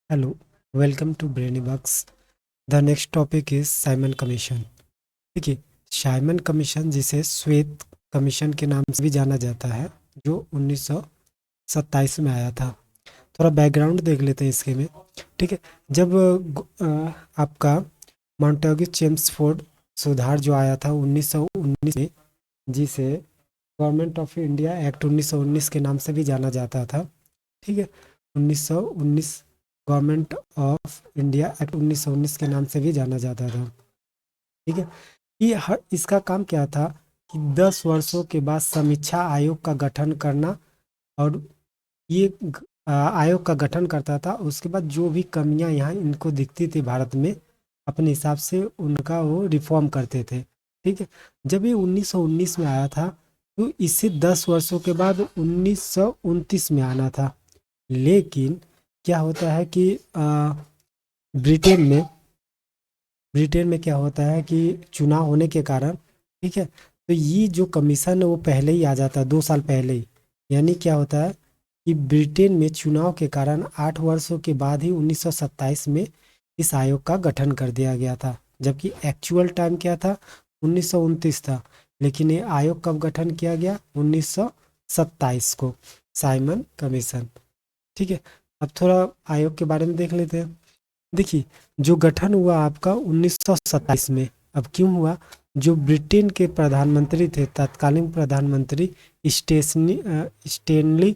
Hello, welcome to Brainy Bugs. The next topic is Simon commission. देखिए, Simon commission जिसे श्वेत commission के नाम से भी जाना जाता है, जो 1927 में आया था। थोड़ा बैकग्राउंड देख लेते हैं इसके में। ठीक है, जब आपका मॉन्टेग्यू चेम्सफोर्ड सुधार जो आया था 1919 में, जिसे गवर्नमेंट ऑफ इंडिया एक्ट 1919 के नाम से भी जाना जाता था। ठीक है, 1919 गवर्नमेंट ऑफ इंडिया एक्ट 1919 के नाम से भी जाना जाता था। ठीक है, इसका काम क्या था कि 10 वर्षों के बाद समीक्षा आयोग का गठन करना, और ये आयोग का गठन करता था। उसके बाद जो भी कमियां यहाँ इनको दिखती थी भारत में, अपने हिसाब से उनका वो रिफॉर्म करते थे। ठीक है, जब ये 1919 में आया था, तो इससे 10 वर्षों के बाद 1929 में आना था। लेकिन क्या होता है कि ब्रिटेन में ब्रिटेन में क्या होता है कि चुनाव होने के कारण, ठीक है, तो ये जो कमीशन है वो पहले ही आ जाता है, 2 साल पहले ही। यानी क्या होता है कि ब्रिटेन में चुनाव के कारण 8 वर्षों के बाद ही 1927 में इस आयोग का गठन कर दिया गया था, जबकि एक्चुअल टाइम क्या था, 1929 था। लेकिन ये आयोग कब गठन किया गया, 1927 को, साइमन कमीशन। ठीक है, अब थोड़ा आयोग के बारे में देख लेते हैं। देखिए, जो गठन हुआ आपका 1927 में, अब क्यों हुआ, जो ब्रिटेन के प्रधानमंत्री थे, तत्कालीन प्रधानमंत्री स्टेनली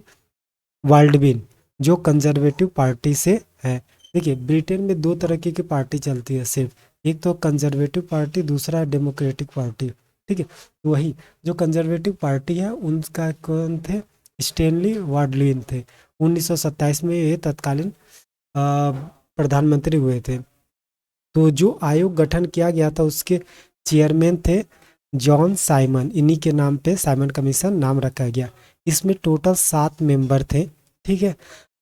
वाल्डबिन, जो कंजर्वेटिव पार्टी से है। देखिए, ब्रिटेन में 2 तरह की पार्टी चलती है सिर्फ, एक तो कंजर्वेटिव पार्टी, दूसरा डेमोक्रेटिक पार्टी। ठीक है, तो वही जो कंजर्वेटिव पार्टी है उनका कौन थे, स्टेनली वाल्डबिन थे। 1927 में ये तत्कालीन प्रधानमंत्री हुए थे। तो जो आयोग गठन किया गया था उसके चेयरमैन थे जॉन साइमन, इन्हीं के नाम पे साइमन कमीशन नाम रखा गया। इसमें टोटल 7 मेंबर थे। ठीक है,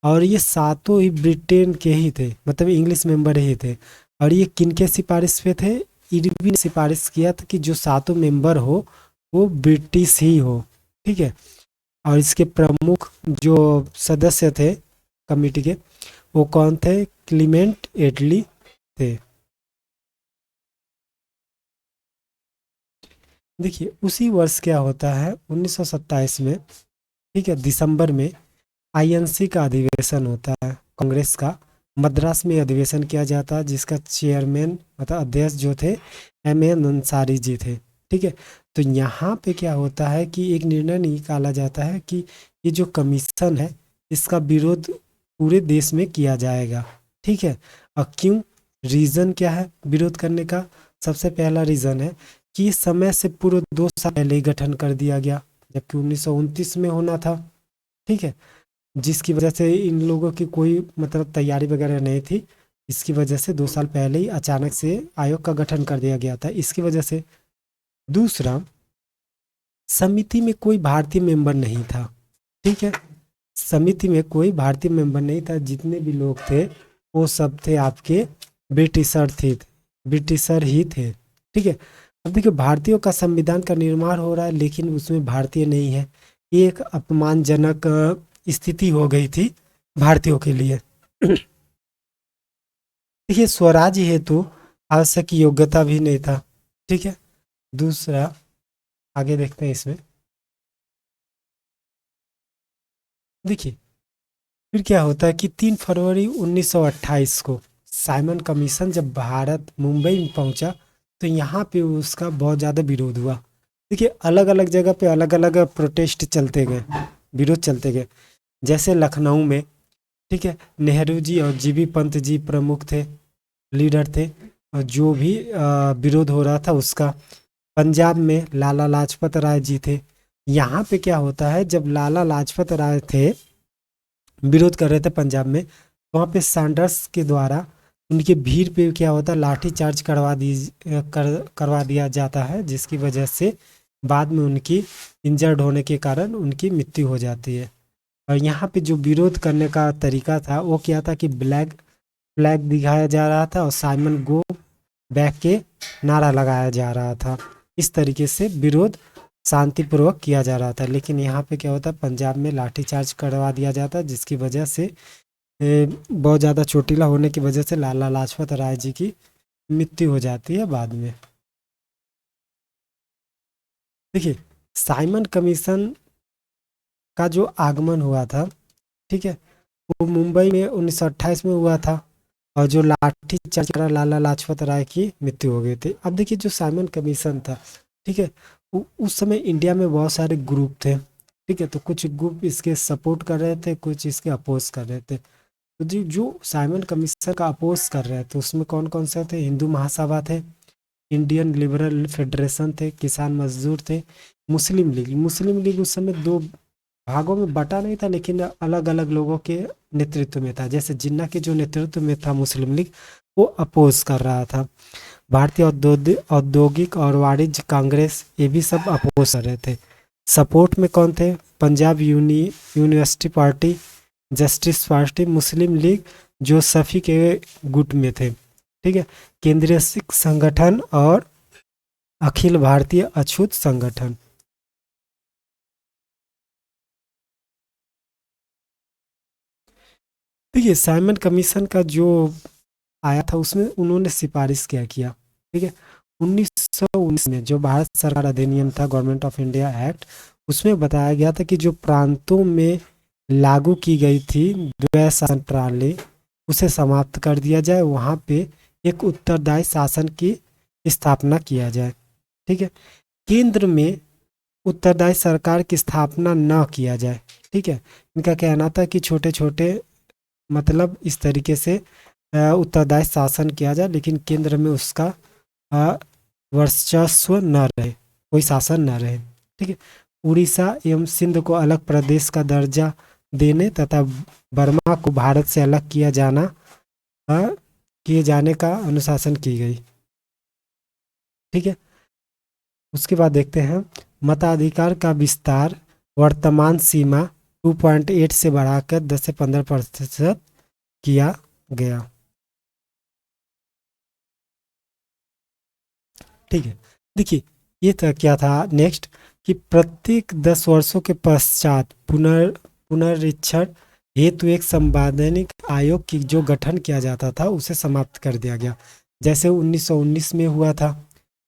और ये सातों ही ब्रिटेन के ही थे, मतलब इंग्लिश मेंबर ही थे। और ये किन के सिफारिश पे थे, इरविन ने सिफारिश किया था कि जो सातों मेंबर हो वो ब्रिटिश ही हो। ठीक है, और इसके प्रमुख जो सदस्य थे कमेटी के, वो कौन थे, क्लीमेंट एटली थे। देखिए, उसी वर्ष क्या होता है, 1927 में, ठीक है, दिसंबर में आईएनसी का अधिवेशन होता है, कांग्रेस का। मद्रास में अधिवेशन किया जाता है, जिसका चेयरमैन मतलब अध्यक्ष जो थे एम अंसारी जी थे। ठीक है, तो यहाँ पे क्या होता है कि एक निर्णय निकाला जाता है कि ये जो कमीशन है इसका विरोध पूरे देश में किया जाएगा। ठीक है, और क्यों, रीज़न क्या है विरोध करने का, सबसे पहला रीज़न है कि समय से पूर्व 2 साल पहले ही गठन कर दिया गया, जबकि 1929 में होना था। ठीक है, जिसकी वजह से इन लोगों की कोई मतलब तैयारी वगैरह नहीं थी। इसकी वजह से 2 साल पहले ही अचानक से आयोग का गठन कर दिया गया था, इसकी वजह से। दूसरा, समिति में कोई भारतीय मेंबर नहीं था। ठीक है, समिति में कोई भारतीय मेंबर नहीं था, जितने भी लोग थे वो सब थे आपके ब्रिटिशर थे, ब्रिटिशर ही थे। ठीक है, अब देखिए, भारतीयों का संविधान का निर्माण हो रहा है लेकिन उसमें भारतीय नहीं है, ये एक अपमानजनक स्थिति हो गई थी भारतीयों के लिए। देखिए, स्वराज हेतु आवश्यक योग्यता भी नहीं था। ठीक है, दूसरा, आगे देखते हैं इसमें। देखिए, फिर क्या होता है कि 3 फरवरी 1928 को साइमन कमीशन जब भारत मुंबई में पहुंचा, तो यहाँ पे उसका बहुत ज़्यादा विरोध हुआ। देखिए, अलग अलग जगह पे अलग अलग प्रोटेस्ट चलते गए, विरोध चलते गए। जैसे लखनऊ में, ठीक है, नेहरू जी और जीबी पंत जी प्रमुख थे, लीडर थे, और जो भी विरोध हो रहा था उसका। पंजाब में लाला लाजपत राय जी थे। यहाँ पे क्या होता है, जब लाला लाजपत राय थे, विरोध कर रहे थे पंजाब में, तो वहाँ पे सैंडर्स के द्वारा उनके भीड़ पे क्या होता है, लाठी चार्ज करवा दिया जाता है, जिसकी वजह से बाद में उनकी इंजर्ड होने के कारण उनकी मृत्यु हो जाती है। और यहाँ पे जो विरोध करने का तरीका था वो क्या था कि ब्लैक फ्लैग दिखाया जा रहा था और साइमन गो बैक के नारा लगाया जा रहा था। इस तरीके से विरोध शांतिपूर्वक किया जा रहा था। लेकिन यहाँ पे क्या होता है, पंजाब में लाठीचार्ज करवा दिया जाता, जिसकी वजह से बहुत ज़्यादा चोटिला होने की वजह से लाला लाजपत राय जी की मृत्यु हो जाती है बाद में। देखिए, साइमन कमीशन का जो आगमन हुआ था, ठीक है, वो मुंबई में 1928 में हुआ था, और जो लाठी चार्ज करा लाला लाजपत राय की मृत्यु हो गई थी। अब देखिए, जो साइमन कमीशन था, ठीक है, उस समय इंडिया में बहुत सारे ग्रुप थे, ठीक है, तो कुछ ग्रुप इसके सपोर्ट कर रहे थे, कुछ इसके अपोज कर रहे थे। तो जी जो साइमन कमीशन का अपोज कर रहे थे उसमें कौन कौन से थे? हिंदू महासभा थे, इंडियन लिबरल फेडरेशन थे, किसान मजदूर थे, मुस्लिम लीग। मुस्लिम लीग उस समय दो भागों में बटा नहीं था, लेकिन अलग अलग लोगों के नेतृत्व में था। जैसे जिन्ना के जो नेतृत्व में था मुस्लिम लीग, वो अपोज कर रहा था। भारतीय औद्योगिक और वाणिज्य कांग्रेस, ये भी सब अपोज कर रहे थे। सपोर्ट में कौन थे? Punjab university party, justice party, Muslim League, जो सफ़ी के गुट में थे, ठीक है, केंद्रीय सिख संगठन और अखिल भारतीय अछूत संगठन। देखिए, साइमन कमीशन का जो आया था उसमें उन्होंने सिफारिश क्या किया, ठीक है, 1919 में जो भारत सरकार अधिनियम था, गवर्नमेंट ऑफ इंडिया एक्ट, उसमें बताया गया था कि जो प्रांतों में लागू की गई थी द्वैध शासन प्रणाली, उसे समाप्त कर दिया जाए, वहाँ पे एक उत्तरदायी शासन की स्थापना किया जाए, ठीक है। केंद्र में उत्तरदायी सरकार की स्थापना न किया जाए, ठीक है। इनका कहना था कि छोटे छोटे, मतलब इस तरीके से उत्तरदायी शासन किया जाए, लेकिन केंद्र में उसका अ, वर्चस्व न रहे, कोई शासन न रहे, ठीक है। उड़ीसा एवं सिंध को अलग प्रदेश का दर्जा देने तथा बर्मा को भारत से अलग अ, किए जाने का अनुशासन की गई, ठीक है। उसके बाद देखते हैं मताधिकार का विस्तार, वर्तमान सीमा 2.8 से बढ़ाकर 10 से 15% किया गया, ठीक है। देखिए, ये था क्या था नेक्स्ट, कि प्रत्येक 10 वर्षों के पश्चात पुनरीक्षण हेतु एक संवैधानिक आयोग की जो गठन किया जाता था उसे समाप्त कर दिया गया। जैसे 1919 में हुआ था,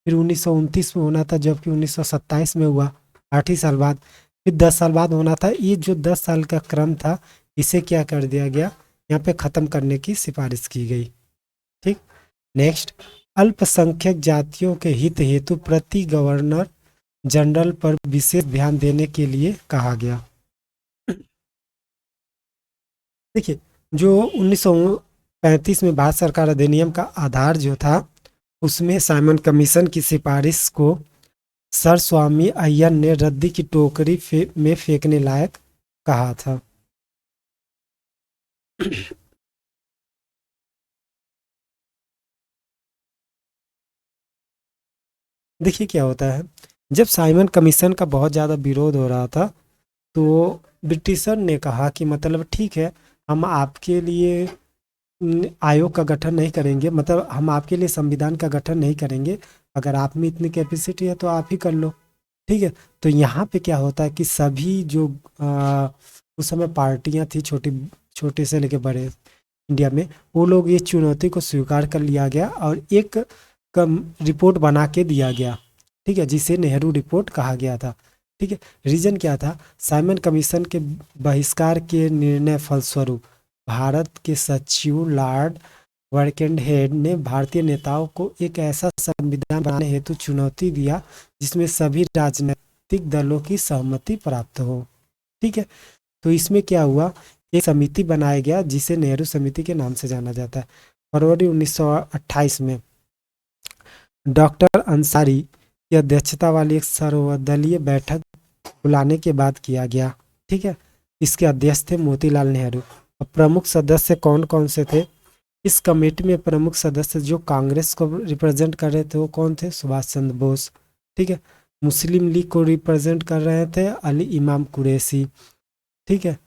फिर 1929 में होना था, जबकि 1927 में हुआ, 8 ही साल बाद, फिर 10 साल बाद होना था। ये जो 10 साल का क्रम था, इसे क्या कर दिया गया, यहाँ पे ख़त्म करने की सिफारिश की गई, ठीक। नेक्स्ट, अल्पसंख्यक जातियों के हित हेतु प्रति गवर्नर जनरल पर विशेष ध्यान देने के लिए कहा गया। देखिए, जो 1935 में भारत सरकार अधिनियम का आधार जो था, उसमें साइमन कमीशन की सिफारिश को सर स्वामी अय्यर ने रद्दी की टोकरी में फेंकने लायक कहा था। देखिए, क्या होता है, जब साइमन कमीशन का बहुत ज़्यादा विरोध हो रहा था, तो ब्रिटिशर ने कहा कि मतलब ठीक है, हम आपके लिए आयोग का गठन नहीं करेंगे, मतलब हम आपके लिए संविधान का गठन नहीं करेंगे, अगर आप में इतनी कैपेसिटी है तो आप ही कर लो, ठीक है। तो यहाँ पे क्या होता है कि सभी जो उस समय पार्टियां थी, छोटी छोटे से लेके बड़े इंडिया में, वो लोग ये चुनौती को स्वीकार कर लिया गया और एक कम रिपोर्ट बना के दिया गया, ठीक है, जिसे नेहरू रिपोर्ट कहा गया था, ठीक है। रीजन क्या था? साइमन कमीशन के बहिष्कार के निर्णय फलस्वरूप भारत के सचिव लॉर्ड वर्केनहेड ने भारतीय नेताओं को एक ऐसा संविधान बनाने हेतु चुनौती दिया जिसमें सभी राजनीतिक दलों की सहमति प्राप्त हो, ठीक है। तो इसमें क्या हुआ, एक समिति बनाया गया जिसे नेहरू समिति के नाम से जाना जाता है। फरवरी 1928 में डॉक्टर अंसारी की अध्यक्षता वाली एक सर्वदलीय बैठक बुलाने के बाद किया गया, ठीक है। इसके अध्यक्ष थे मोतीलाल नेहरू। अब प्रमुख सदस्य कौन कौन से थे इस कमेटी में? प्रमुख सदस्य जो कांग्रेस को रिप्रेजेंट कर रहे थे वो कौन थे? सुभाष चंद्र बोस, ठीक है। मुस्लिम लीग को रिप्रेजेंट कर रहे थे अली इमाम कुरैशी, ठीक है।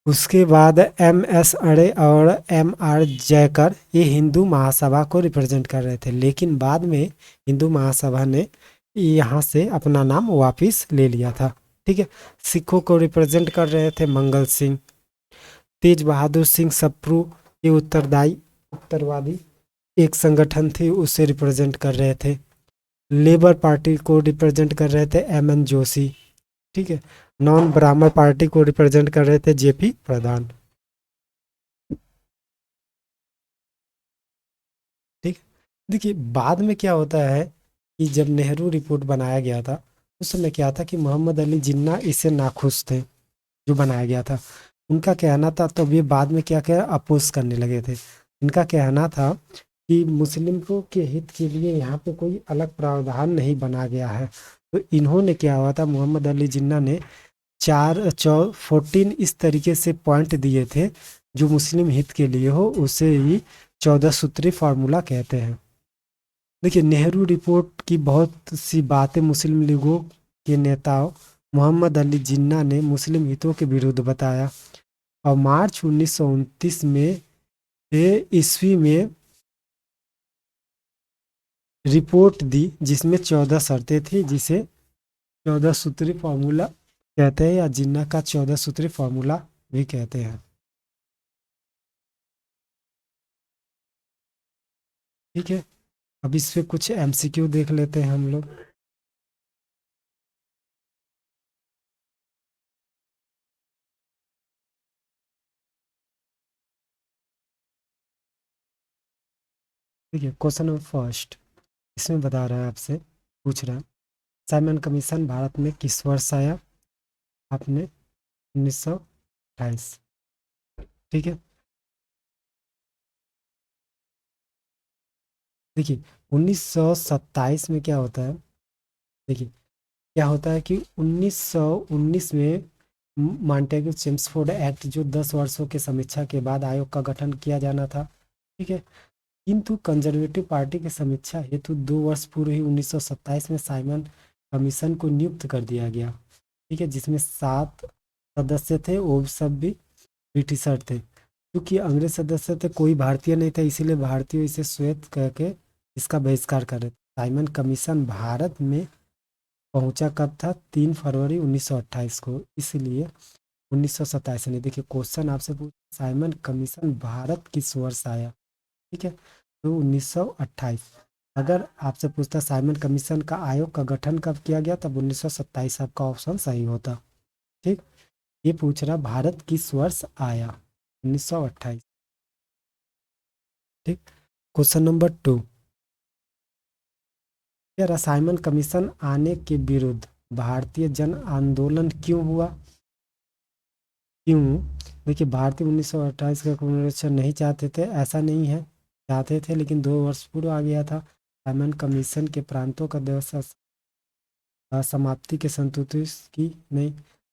उसके बाद एम एस अड़े और एम आर जयकर, ये हिंदू महासभा को रिप्रेजेंट कर रहे थे, लेकिन बाद में हिंदू महासभा ने यहाँ से अपना नाम वापस ले लिया था, ठीक है। सिखों को रिप्रेजेंट कर रहे थे मंगल सिंह। तेज बहादुर सिंह सप्रू के उत्तरवादी एक संगठन थी, उसे रिप्रेजेंट कर रहे थे। लेबर पार्टी को रिप्रेजेंट कर रहे थे एम एन जोशी। ठीक है। नॉन ब्राह्मण पार्टी को रिप्रेजेंट कर रहे थे जेपी प्रधान। ठीक। देखिए बाद में क्या होता है कि जब नेहरू रिपोर्ट बनाया गया था, उस समय क्या था कि मोहम्मद अली जिन्ना इससे नाखुश थे, जो बनाया गया था। उनका कहना था, तब ये बाद में क्या क्या अपोज करने लगे थे। इनका कहना था कि मुस्लिमों के हित के लिए यहाँ पे कोई अलग प्रावधान नहीं बना गया है। तो इन्होंने क्या हुआ था, मोहम्मद अली जिन्ना ने 14 इस तरीके से पॉइंट दिए थे जो मुस्लिम हित के लिए हो, उसे ही 14 सूत्री फार्मूला कहते हैं। देखिए नेहरू रिपोर्ट की बहुत सी बातें मुस्लिम लीगों के नेताओं मोहम्मद अली जिन्ना ने मुस्लिम हितों के विरुद्ध बताया, और मार्च 1929 में ईस्वी में रिपोर्ट दी, जिसमें 14 शर्तें थी, जिसे 14 सूत्री फार्मूला कहते हैं, या जिन्ना का 14 सूत्री फार्मूला भी कहते हैं। ठीक है। अब इस पे कुछ एमसीक्यू देख लेते हैं हम लोग। ठीक है, क्वेश्चन नंबर फर्स्ट, इसमें बता रहा है आपसे, पूछ रहा है साइमन कमीशन भारत में किस वर्ष आया। आपने 1928। ठीक है। देखिए 1927 में क्या होता है, देखिए क्या होता है कि 1919 में मॉन्टेग्यू चेम्सफोर्ड एक्ट, जो 10 वर्षों के समीक्षा के बाद आयोग का गठन किया जाना था। ठीक है। किंतु कंजर्वेटिव पार्टी की समीक्षा हेतु 2 वर्ष पूर्व ही 1927 में साइमन कमीशन को नियुक्त कर दिया गया। ठीक है। जिसमें 7 सदस्य थे, वो सब भी ब्रिटिशर थे। क्योंकि अंग्रेज सदस्य थे, कोई भारतीय नहीं था, इसीलिए भारतीय इसे श्वेत कह के इसका बहिष्कार कर रहे थे। साइमन कमीशन भारत में पहुंचा कब था, 3 फरवरी 1928 को, इसलिए 1927 नहीं। देखिए क्वेश्चन आपसे पूछ, साइमन कमीशन भारत किस वर्ष आया। ठीक है, तो 1928। अगर आपसे पूछता साइमन कमीशन का आयोग का गठन कब किया गया, तब 1927 आपका ऑप्शन सही होता। ठीक। ये पूछ रहा भारत किस वर्ष आया, 1928। ठीक। क्वेश्चन नंबर 2, क्या साइमन कमीशन आने के विरुद्ध भारतीय जन आंदोलन क्यों हुआ। क्यों। देखिए भारतीय 1928 का पुनरीक्षण नहीं चाहते थे, ऐसा नहीं है, चाहते थे, लेकिन 2 वर्ष पूर्व आ गया था। साइमन कमीशन के प्रांतों का व्यवस्था समाप्ति के संतुष्ट की नहीं।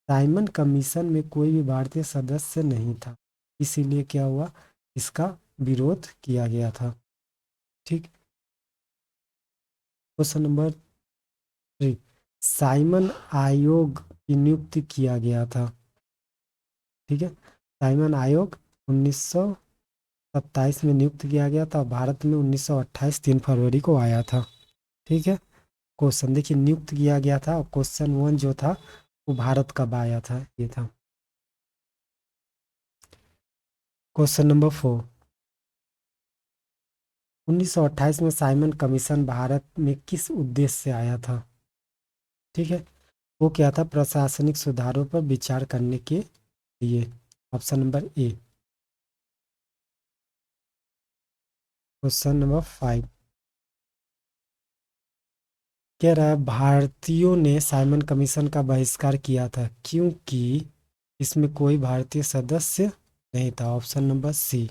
साइमन कमीशन में कोई भी भारतीय सदस्य नहीं था, इसीलिए क्या हुआ, इसका विरोध किया गया था। ठीक। क्वेश्चन नंबर 3, साइमन आयोग की नियुक्ति किया गया था। ठीक है। साइमन आयोग 1927 में नियुक्त किया गया था, भारत में 1928 3 फरवरी को आया था। ठीक है। क्वेश्चन देखिए नियुक्त किया गया था, और क्वेश्चन 1 जो था वो भारत कब आया था, ये था। क्वेश्चन नंबर 4, 1928 में साइमन कमीशन भारत में किस उद्देश्य से आया था। ठीक है। वो क्या था, प्रशासनिक सुधारों पर विचार करने के लिए। Option number A. Question number 5, कह रहा है भारतीयों ने साइमन कमीशन का बहिष्कार किया था क्योंकि इसमें कोई भारतीय सदस्य नहीं था। Option number C.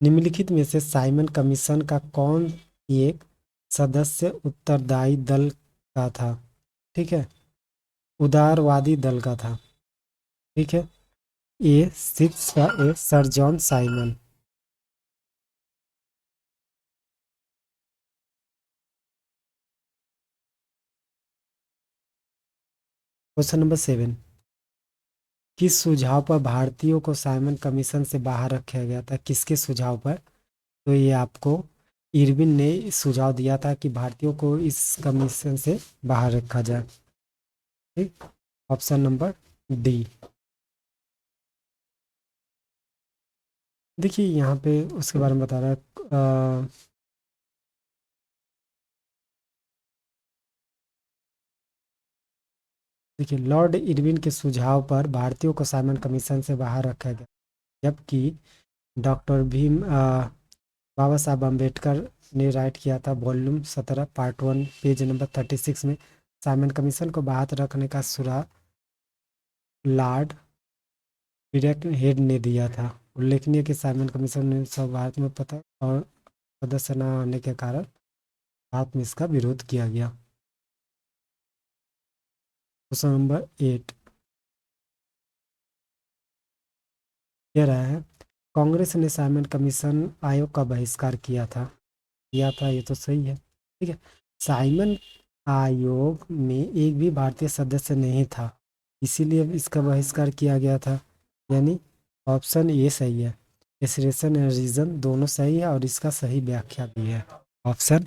निम्नलिखित में से साइमन कमीशन का कौन एक सदस्य उत्तरदायी दल का था। ठीक है, उदारवादी दल का था। ठीक है। ए सिक्स का A sir John Simon. Question number 7, किस सुझाव पर भारतीयों को साइमन कमीशन से बाहर रखा गया था, किसके सुझाव पर। तो ये आपको इरविन ने सुझाव दिया था कि भारतीयों को इस कमीशन से बाहर रखा जाए। ठीक, ऑप्शन नंबर डी। देखिए यहाँ पे उसके बारे में बता रहा है देखिए लॉर्ड इरविन के सुझाव पर भारतीयों को साइमन कमीशन से बाहर रखा गया, जबकि डॉक्टर बाबा साहब अम्बेडकर ने राइट किया था वॉल्यूम 17 पार्ट 1 पेज नंबर 36 में साइमन कमीशन को बाहर रखने का सुराग लॉर्ड डायरेक्ट हेड ने दिया था। उल्लेखनीय कि साइमन कमीशन ने सब भारत में पता और सदस्य न होने के कारण भारत में इसका विरोध किया गया। क्वेश्चन नंबर 8 कह रहा है कांग्रेस ने साइमन कमीशन आयोग का बहिष्कार किया था, ये तो सही है। ठीक है, साइमन आयोग में एक भी भारतीय सदस्य नहीं था, इसीलिए इसका बहिष्कार किया गया था, यानी ऑप्शन ए सही है। एसरेशन एंड रीजन दोनों सही है और इसका सही व्याख्या भी है, ऑप्शन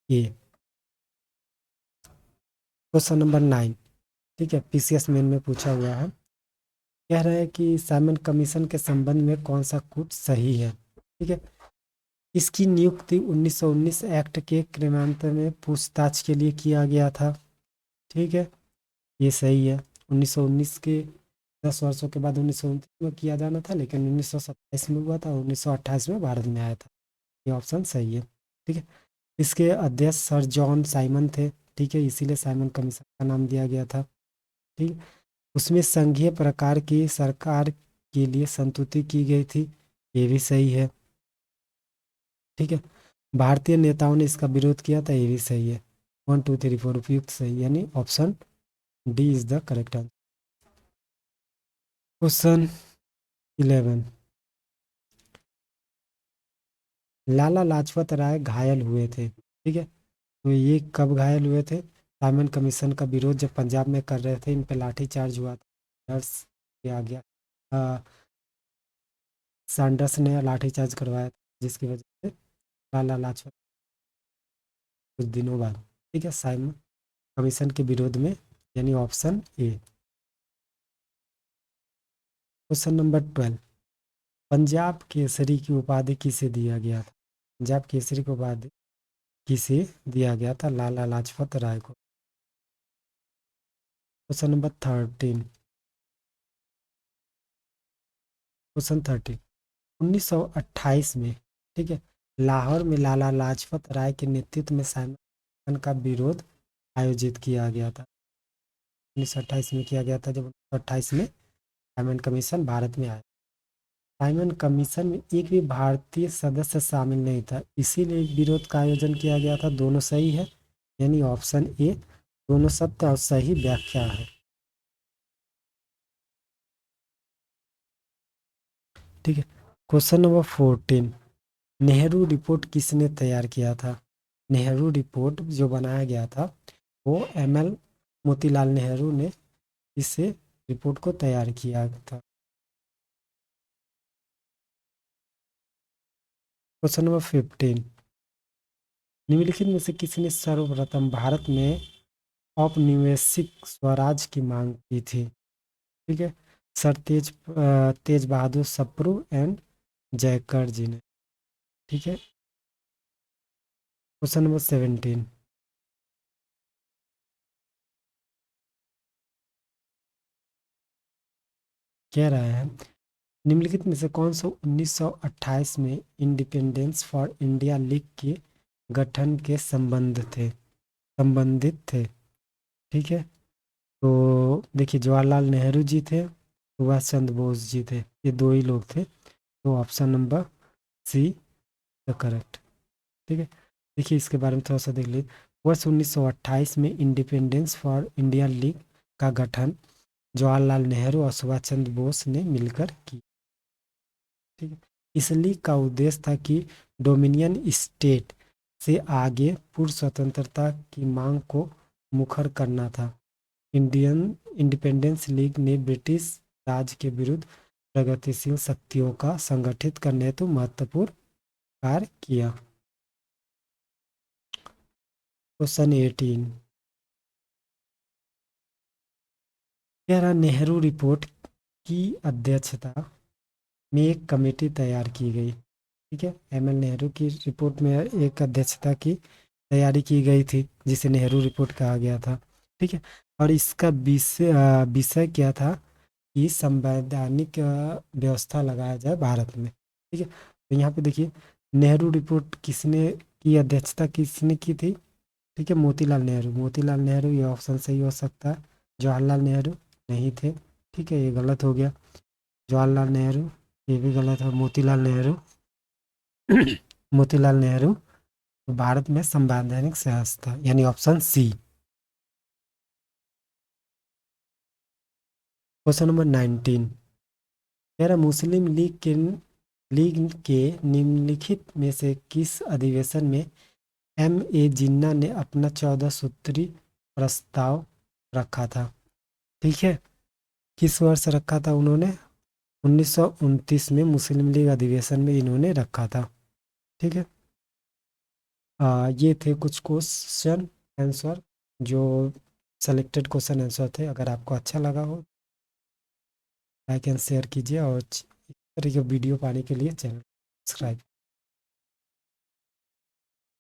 ए। क्वेश्चन नंबर 9, ठीक है, पीसीएस मेन में पूछा हुआ है। कह रहा है कि साइमन कमीशन के संबंध में कौन सा कूट सही है। ठीक है, इसकी नियुक्ति 1919 एक्ट के क्रियान्वयन में पूछताछ के लिए किया गया था। ठीक है, ये सही है। 1919 के 10 वर्षों के बाद 1929 में किया जाना था, लेकिन 1927 में हुआ था और 1928 में भारत में आया था, ये ऑप्शन सही है। ठीक है, इसके अध्यक्ष सर जॉन साइमन थे। ठीक है, इसीलिए साइमन कमीशन का नाम दिया गया था। ठीक है, उसमें संघीय प्रकार की सरकार के लिए संतुति की गई थी, ये भी सही है। ठीक है, भारतीय नेताओं ने इसका विरोध किया था, ये भी सही है। 1 2 3 4 उपयुक्त सही, यानी option D is the correct answer. Question 11, Lala Lajpat Rai घायल हुए थे। ठीक है, तो ये कब घायल हुए थे। साइमन कमीशन का विरोध जब पंजाब में कर रहे थे, इन पे लाठीचार्ज हुआ था, डर्स किया गया, सैंडर्स ने लाठीचार्ज करवाया था, जिसकी वजह से लाला लाजपत कुछ दिनों बाद, ठीक है, साइमन कमीशन के विरोध में, यानी option A. Question number 12, Punjab Kesari की उपाधि किसे दिया गया था। पंजाब केसरी की उपाधि किसे दिया गया था, लाला लाजपत राय को। क्वेश्चन नंबर 13, क्वेश्चन 13, 1928 में, ठीक है, लाहौर में लाला लाजपत राय के नेतृत्व में साइमन का विरोध आयोजित किया गया था। 1928 में किया गया था, जब 1928 में साइमन कमीशन भारत में आया। साइमन कमीशन में एक भी भारतीय सदस्य शामिल नहीं था, इसीलिए विरोध का आयोजन किया गया था। दोनों सही है, यानी ऑप्शन ए दोनों सत्य और सही व्याख्या है। ठीक है, क्वेश्चन नंबर 14, नेहरू रिपोर्ट किसने तैयार किया था। नेहरू रिपोर्ट जो बनाया गया था वो एमएल मोतीलाल नेहरू ने इसे रिपोर्ट को तैयार किया था। क्वेश्चन नंबर 15, निम्नलिखित में से किसने सर्वप्रथम भारत में औपनिवेशिक स्वराज की मांग की थी। ठीक है, सर तेज बहादुर सप्रू एंड जयकर जी ने। ठीक है, क्वेश्चन नंबर 17, कह रहा है निम्नलिखित में से कौन सा 1928 में इंडिपेंडेंस फॉर इंडिया लीग के गठन के संबंधित थे। ठीक है, तो देखिए जवाहरलाल नेहरू जी थे, सुभाष चंद्र बोस जी थे, ये दो ही लोग थे, तो option number see the correct. ठीक है, देखिए इसके बारे में थोड़ा सा देख लीजिए। वर्ष 1928 में इंडिपेंडेंस फॉर इंडिया लीग का गठन जवाहरलाल नेहरू और सुभाष चंद्र बोस ने मिलकर की। ठीक है, इस लीग का उद्देश्य था कि डोमिनियन स्टेट से आगे पूर्व स्वतंत्रता की मांग को मुखर करना था। इंडियन इंडिपेंडेंस लीग ने ब्रिटिश राज के विरुद्ध प्रगतिशील शक्तियों का संगठित करने हेतु महत्वपूर्ण कार्य किया। क्वेश्चन 18, कह रहा नेहरू रिपोर्ट की अध्यक्षता में एक कमेटी तैयार की गई। ठीक है, एम एल नेहरू की रिपोर्ट में एक अध्यक्षता की तैयारी की गई थी जिसे नेहरू रिपोर्ट कहा गया था। ठीक है, और इसका विषय क्या था कि संवैधानिक व्यवस्था लगाया जाए भारत में। ठीक है, तो यहाँ पे देखिए नेहरू रिपोर्ट किसने की अध्यक्षता किसने की थी। ठीक है, मोतीलाल नेहरू। मोतीलाल नेहरू, ये ऑप्शन सही हो सकता है। जवाहरलाल नेहरू नहीं थे। ठीक है, ये गलत हो गया। जवाहरलाल नेहरू ये भी गलत है। मोतीलाल नेहरू मोतीलाल नेहरू भारत में संवैधानिक संस्था, यानी ऑप्शन सी। क्वेश्चन नंबर 19 कह रहा मुस्लिम लीग के निम्नलिखित में से किस अधिवेशन में एम ए जिन्ना ने अपना 14 सूत्री प्रस्ताव रखा था। ठीक है, किस वर्ष रखा था उन्होंने। 1929 में मुस्लिम लीग अधिवेशन में इन्होंने रखा था। ठीक है, ये थे कुछ क्वेश्चन आंसर जो सेलेक्टेड क्वेश्चन आंसर थे। अगर आपको अच्छा लगा हो लाइक एंड शेयर कीजिए, और इस तरह के वीडियो पाने के लिए चैनल सब्सक्राइब।